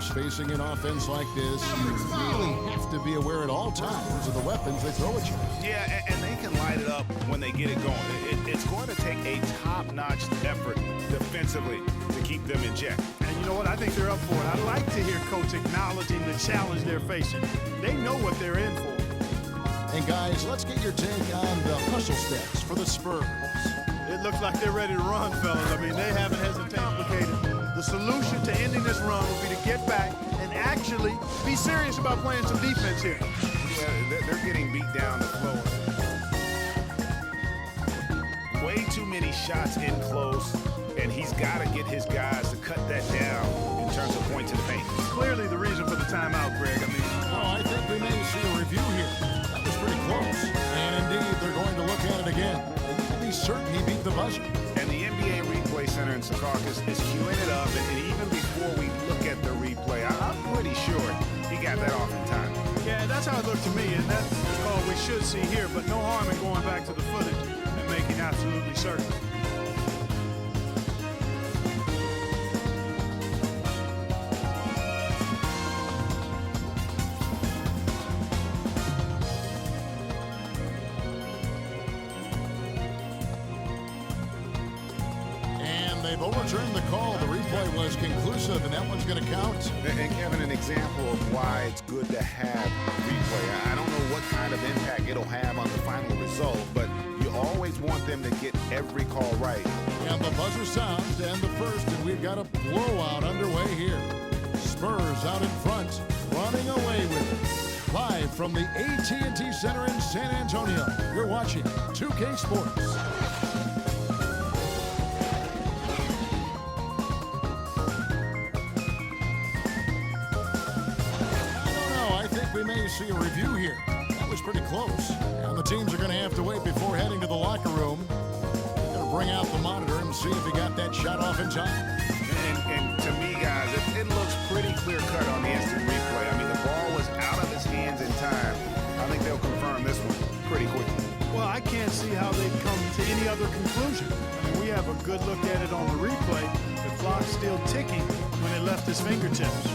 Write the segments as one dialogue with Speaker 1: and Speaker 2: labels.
Speaker 1: facing an offense like this, you really have to be aware at all times of the weapons they throw at you.
Speaker 2: Yeah, and they can light it up when they get it going. It's going to take a top-notch effort defensively to keep them in check.
Speaker 3: And you know what? I think they're up for it. I like to hear Coach acknowledging the challenge they're facing. They know what they're in for.
Speaker 1: And guys, let's get your take on the hustle steps for the Spurs.
Speaker 3: It looks like they're ready to run, fellas. I mean, they haven't hesitated. Complicated. The solution to ending this run would be to get back and actually be serious about playing some defense here.
Speaker 2: Yeah, they're getting beat down the floor. Way too many shots in close, and he's got to get his guys to cut that down in terms of points in the paint.
Speaker 3: Clearly the reason for the timeout, Greg.
Speaker 1: I think we may see a review here. That was pretty close. And indeed, they're going to look at it again. You can be certain he beat the buzzer.
Speaker 2: And the NBA Replay Center in Secaucus is queuing it up, and even before we look at the replay, I'm pretty sure he got that off in time.
Speaker 3: Yeah, that's how it looked to me, and that's the call we should see here, but no harm in going back to the footage and making absolutely certain.
Speaker 1: They've overturned the call. The replay was conclusive, and that one's going to count.
Speaker 2: And Kevin, an example of why it's good to have replay. I don't know what kind of impact it'll have on the final result, but you always want them to get every call right.
Speaker 1: And the buzzer sounds to end the first, and we've got a blowout underway here. Spurs out in front, running away with it. Live from the AT&T Center in San Antonio, you're watching 2K Sports. We may see a review here. That was pretty close. And the teams are going to have to wait before heading to the locker room. They're going to bring out the monitor and see if he got that shot off in time.
Speaker 2: And to me, guys, it looks pretty clear-cut on the instant replay. I mean, the ball was out of his hands in time. I think they'll confirm this one pretty quickly.
Speaker 3: Well, I can't see how they'd come to any other conclusion. I mean, we have a good look at it on the replay. The clock's still ticking when it left his fingertips.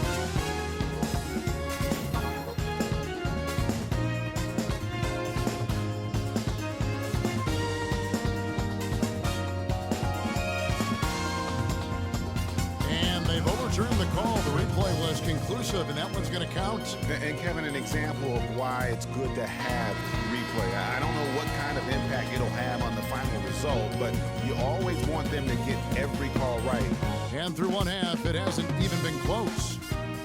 Speaker 1: Overturned the call. The replay was conclusive, and that one's going to count.
Speaker 2: And Kevin, an example of why it's good to have replay. I don't know what kind of impact it'll have on the final result, but you always want them to get every call right.
Speaker 1: And through one half, it hasn't even been close.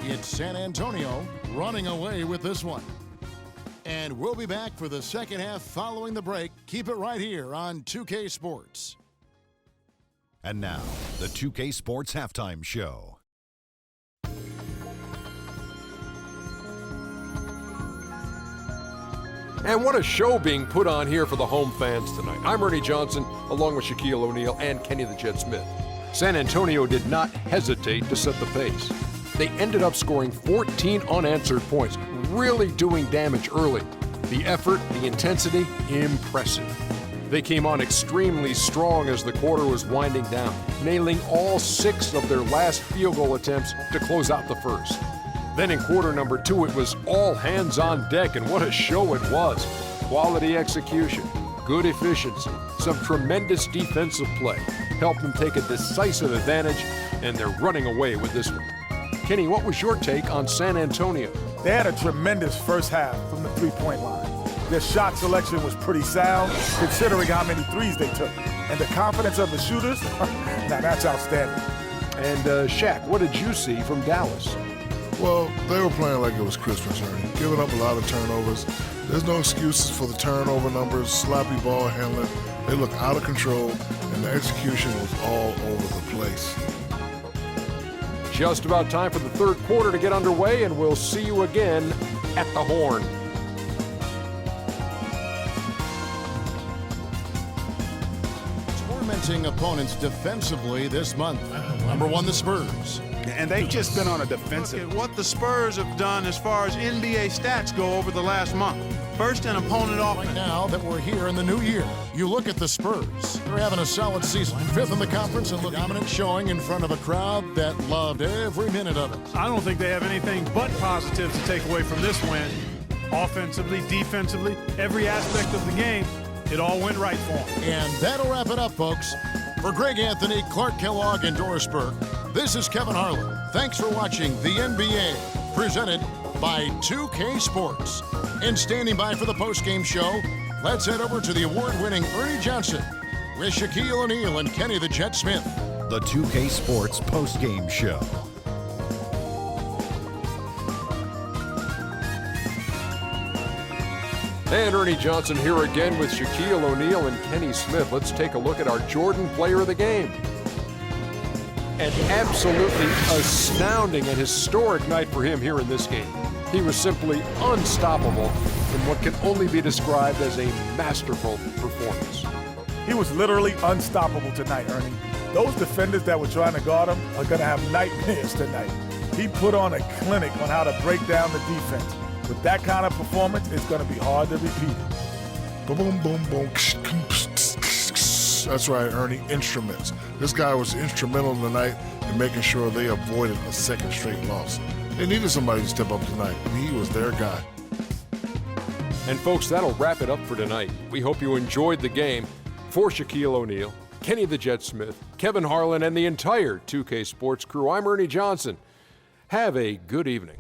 Speaker 1: It's San Antonio running away with this one. And we'll be back for the second half following the break. Keep it right here on 2K Sports.
Speaker 4: And now, the 2K Sports Halftime Show.
Speaker 5: And what a show being put on here for the home fans tonight. I'm Ernie Johnson, along with Shaquille O'Neal and Kenny the Jet Smith. San Antonio did not hesitate to set the pace. They ended up scoring 14 unanswered points, really doing damage early. The effort, the intensity, impressive. They came on extremely strong as the quarter was winding down, nailing all 6 of their last field goal attempts to close out the first. Then in quarter number 2, it was all hands on deck, and what a show it was. Quality execution, good efficiency, some tremendous defensive play helped them take a decisive advantage, and they're running away with this one. Kenny, what was your take on San Antonio?
Speaker 6: They had a tremendous first half from the three-point line. Their shot selection was pretty sound, considering how many threes they took. And the confidence of the shooters, now that's outstanding.
Speaker 5: And Shaq, what did you see from Dallas?
Speaker 7: Well, they were playing like it was Christmas, Ernie, giving up a lot of turnovers. There's no excuses for the turnover numbers, sloppy ball handling. They look out of control, and the execution was all over the place.
Speaker 5: Just about time for the third quarter to get underway, and we'll see you again at the Horn.
Speaker 1: Tormenting opponents defensively this month. Number 1, the Spurs.
Speaker 2: And they've just been on a defensive.
Speaker 3: Look at what the Spurs have done as far as NBA stats go over the last month. first an opponent off.
Speaker 1: Right now that we're here in the new year, you look at the Spurs. They're having a solid season. 5th in the conference and dominant showing in front of a crowd that loved every minute of it.
Speaker 3: I don't think they have anything but positives to take away from this win. Offensively, defensively, every aspect of the game, it all went right for them.
Speaker 1: And that'll wrap it up, folks. For Greg Anthony, Clark Kellogg, and Doris Burke, this is Kevin Harlan. Thanks for watching the NBA, presented by 2K Sports. And standing by for the postgame show, let's head over to the award-winning Ernie Johnson with Shaquille O'Neal and Kenny the Jet Smith.
Speaker 4: The 2K Sports postgame show.
Speaker 5: And Ernie Johnson here again with Shaquille O'Neal and Kenny Smith. Let's take a look at our Jordan player of the game. An absolutely astounding and historic night for him here in this game. He was simply unstoppable in what can only be described as a masterful performance.
Speaker 6: He was literally unstoppable tonight, Ernie. Those defenders that were trying to guard him are going to have nightmares tonight. He put on a clinic on how to break down the defense. With that kind of performance, it's going to be hard to repeat it.
Speaker 7: Boom, boom, boom, boom. That's right, Ernie. Instruments. This guy was instrumental tonight in making sure they avoided a second straight loss. They needed somebody to step up tonight, and he was their guy.
Speaker 5: And folks, that'll wrap it up for tonight. We hope you enjoyed the game. For Shaquille O'Neal, Kenny the Jet Smith, Kevin Harlan, and the entire 2K Sports crew, I'm Ernie Johnson. Have a good evening.